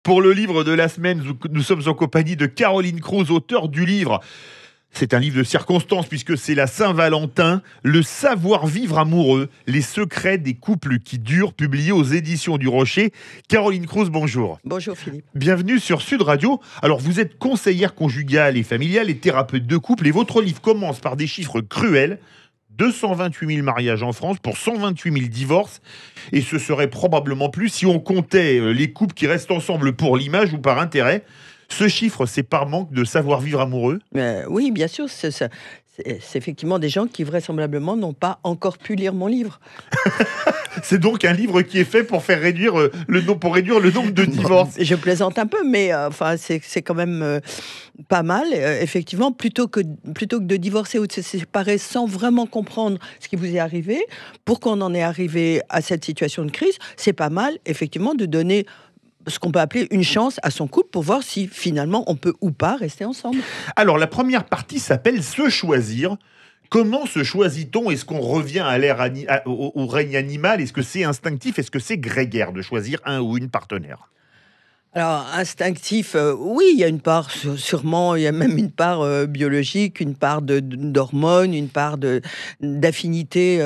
Pour le livre de la semaine, nous sommes en compagnie de Caroline Cruz, auteure du livre. C'est un livre de circonstances puisque c'est la Saint-Valentin, le savoir-vivre amoureux, les secrets des couples qui durent, publié aux éditions du Rocher. Caroline Cruz, bonjour. Bonjour Philippe. Bienvenue sur Sud Radio. Alors vous êtes conseillère conjugale et familiale et thérapeute de couple et votre livre commence par des chiffres cruels. 228 000 mariages en France pour 128 000 divorces. Et ce serait probablement plus si on comptait les couples qui restent ensemble pour l'image ou par intérêt. Ce chiffre, c'est par manque de savoir-vivre amoureux ? Oui, bien sûr. C'est effectivement des gens qui vraisemblablement n'ont pas encore pu lire mon livre. C'est donc un livre qui est fait pour faire réduire le nombre de divorces. Je plaisante un peu, mais c'est quand même pas mal. Effectivement, plutôt que de divorcer ou de se séparer sans vraiment comprendre ce qui vous est arrivé, pour qu'on en ait arrivé à cette situation de crise, c'est pas mal, effectivement, de donner ce qu'on peut appeler une chance à son couple pour voir si finalement on peut ou pas rester ensemble. Alors la première partie s'appelle « Se choisir ». Comment se choisit-on ? Est-ce qu'on revient au règne animal ? Est-ce que c'est instinctif ? Est-ce que c'est grégaire de choisir un ou une partenaire ? Alors, instinctif, oui, il y a une part, sûrement, il y a même une part biologique, une part d'hormones, une part d'affinité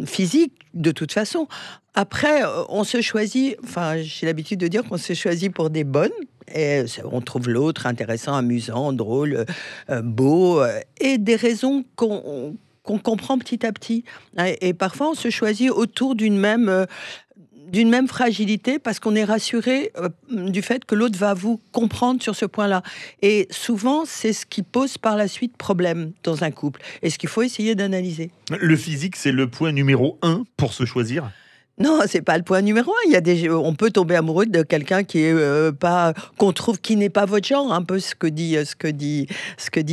physique, de toute façon. Après, on se choisit, j'ai l'habitude de dire qu'on se choisit pour des bonnes, et on trouve l'autre intéressant, amusant, drôle, beau, et des raisons qu'on comprend petit à petit. Et parfois, on se choisit autour d'une même fragilité parce qu'on est rassuré du fait que l'autre va vous comprendre sur ce point-là. Et souvent, c'est ce qui pose par la suite problème dans un couple et ce qu'il faut essayer d'analyser. Le physique, c'est le point numéro 1 pour se choisir ? Non, c'est pas le point numéro 1. On peut tomber amoureux de quelqu'un qui est qu'on trouve qui n'est pas votre genre, un peu ce que dit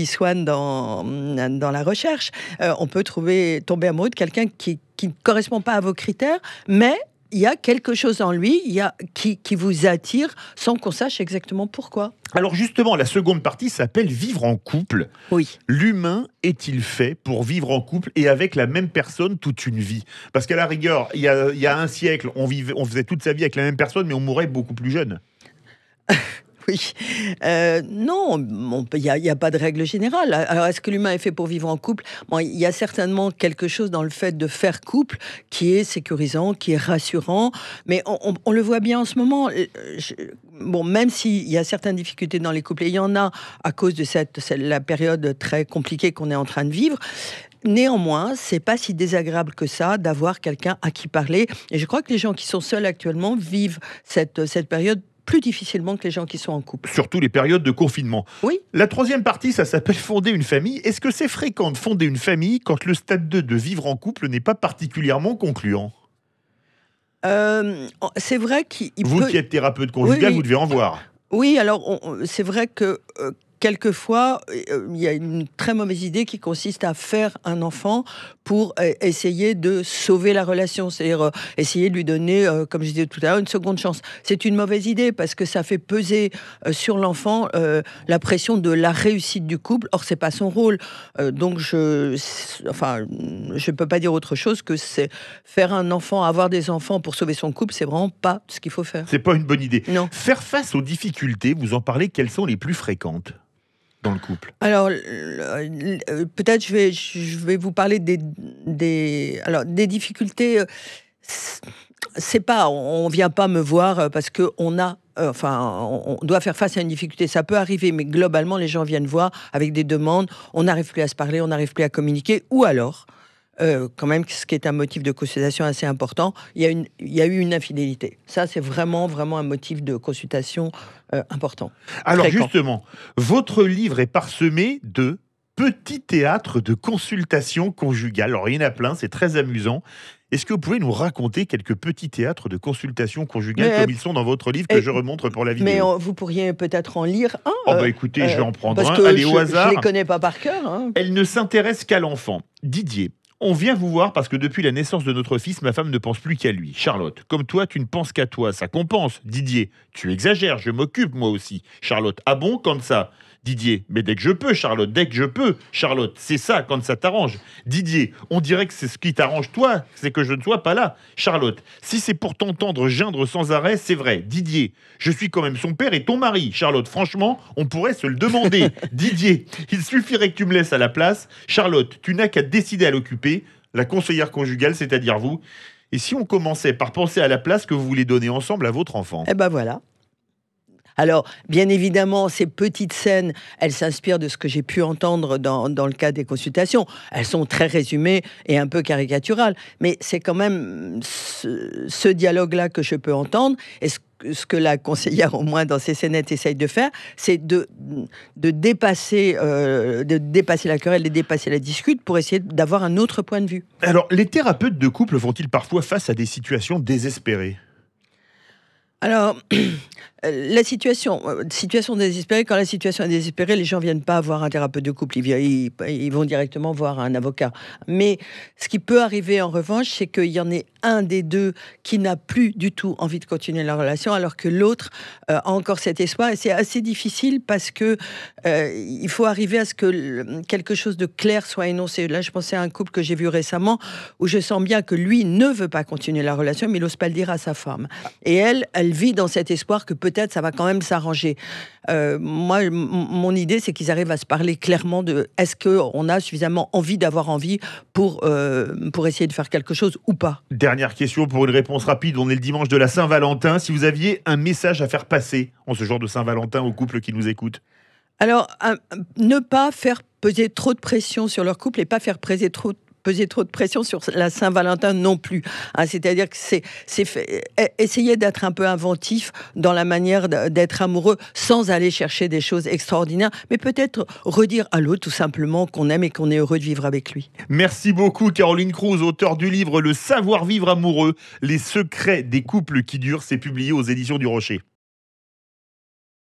Swan dans la recherche. On peut tomber amoureux de quelqu'un qui ne correspond pas à vos critères, mais il y a quelque chose en lui qui vous attire sans qu'on sache exactement pourquoi. Alors justement, la seconde partie s'appelle « Vivre en couple ». Oui. L'humain est-il fait pour vivre en couple et avec la même personne toute une vie ? Parce qu'à la rigueur, il y a un siècle, on faisait toute sa vie avec la même personne, mais on mourait beaucoup plus jeune. Oui. Non, il n'y a pas de règle générale. Alors, est-ce que l'humain est fait pour vivre en couple ? Il y a certainement quelque chose dans le fait de faire couple qui est sécurisant, qui est rassurant. Mais on le voit bien en ce moment. Même s'il y a certaines difficultés dans les couples, et il y en a à cause de la période très compliquée qu'on est en train de vivre, néanmoins, c'est pas si désagréable que ça d'avoir quelqu'un à qui parler. Et je crois que les gens qui sont seuls actuellement vivent cette période plus difficilement que les gens qui sont en couple. Surtout les périodes de confinement. Oui. La troisième partie, ça s'appelle fonder une famille. Est-ce que c'est fréquent de fonder une famille quand le stade 2 de vivre en couple n'est pas particulièrement concluant ? C'est vrai qu'il Vous qui êtes thérapeute conjugal, oui. Vous devez en voir. Oui, alors c'est vrai que quelquefois, il y a une très mauvaise idée qui consiste à faire un enfant pour essayer de sauver la relation, c'est-à-dire essayer de lui donner, comme je disais tout à l'heure, une seconde chance. C'est une mauvaise idée parce que ça fait peser sur l'enfant la pression de la réussite du couple. Or, c'est pas son rôle. Donc, je peux pas dire autre chose que c'est faire un enfant, avoir des enfants pour sauver son couple, c'est vraiment pas ce qu'il faut faire. C'est pas une bonne idée. Non. Faire face aux difficultés, vous en parlez, quelles sont les plus fréquentes dans le couple? Alors, peut-être je vais vous parler des difficultés. C'est pas, on vient pas me voir parce que on doit faire face à une difficulté. Ça peut arriver, mais globalement, les gens viennent voir avec des demandes. On n'arrive plus à se parler, on n'arrive plus à communiquer, ou alors, quand même, ce qui est un motif de consultation assez important, il y a eu une infidélité. Ça, c'est vraiment un motif de consultation important. Alors fréquent. Justement, votre livre est parsemé de petits théâtres de consultation conjugale. Alors il y en a plein, c'est très amusant. Est-ce que vous pouvez nous raconter quelques petits théâtres de consultation conjugale comme ils sont dans votre livre que je remontre pour la vidéo? Mais vous pourriez peut-être en lire un. Écoutez, je vais en prendre un. Que Allez, au hasard. Je les connais pas par cœur. Hein. Elle ne s'intéresse qu'à l'enfant. Didier. On vient vous voir parce que depuis la naissance de notre fils, ma femme ne pense plus qu'à lui. Charlotte, comme toi, tu ne penses qu'à toi, ça compense. Didier, tu exagères, je m'occupe moi aussi. Charlotte, ah bon, comme ça? Didier, mais dès que je peux, Charlotte, dès que je peux, Charlotte, c'est ça quand ça t'arrange. Didier, on dirait que c'est ce qui t'arrange toi, c'est que je ne sois pas là. Charlotte, si c'est pour t'entendre geindre sans arrêt, c'est vrai. Didier, je suis quand même son père et ton mari. Charlotte, franchement, on pourrait se le demander. Didier, il suffirait que tu me laisses à la place. Charlotte, tu n'as qu'à décider à l'occuper. La conseillère conjugale, c'est-à-dire vous. Et si on commençait par penser à la place que vous voulez donner ensemble à votre enfant? Eh ben voilà. Alors, bien évidemment, ces petites scènes, elles s'inspirent de ce que j'ai pu entendre dans le cadre des consultations. Elles sont très résumées et un peu caricaturales. Mais c'est quand même ce dialogue-là que je peux entendre. Et ce que la conseillère, au moins dans ces scénettes, essaye de faire, c'est de dépasser la querelle, de dépasser la dispute pour essayer d'avoir un autre point de vue. Alors, les thérapeutes de couple font-ils parfois face à des situations désespérées? Alors, la situation désespérée, quand la situation est désespérée, les gens viennent pas voir un thérapeute de couple, ils vont directement voir un avocat. Mais ce qui peut arriver en revanche, c'est qu'il y en ait un des deux qui n'a plus du tout envie de continuer la relation, alors que l'autre a encore cet espoir. Et c'est assez difficile parce que il faut arriver à ce que quelque chose de clair soit énoncé. Là, je pensais à un couple que j'ai vu récemment, où je sens bien que lui ne veut pas continuer la relation, mais il n'ose pas le dire à sa femme. Et elle vit dans cet espoir que peut-être ça va quand même s'arranger. Moi, mon idée, c'est qu'ils arrivent à se parler clairement de est-ce qu'on a suffisamment d'avoir envie pour essayer de faire quelque chose ou pas. Dernière question pour une réponse rapide. On est le dimanche de la Saint-Valentin. Si vous aviez un message à faire passer en ce jour de Saint-Valentin aux couples qui nous écoutent? Alors, ne pas faire peser trop de pression sur leur couple et pas faire peser trop de pression sur la Saint-Valentin non plus. C'est-à-dire que essayer d'être un peu inventif dans la manière d'être amoureux sans aller chercher des choses extraordinaires, mais peut-être redire à l'autre tout simplement qu'on aime et qu'on est heureux de vivre avec lui. Merci beaucoup Caroline Cruz, auteure du livre Le savoir-vivre amoureux, les secrets des couples qui durent. C'est publié aux éditions du Rocher.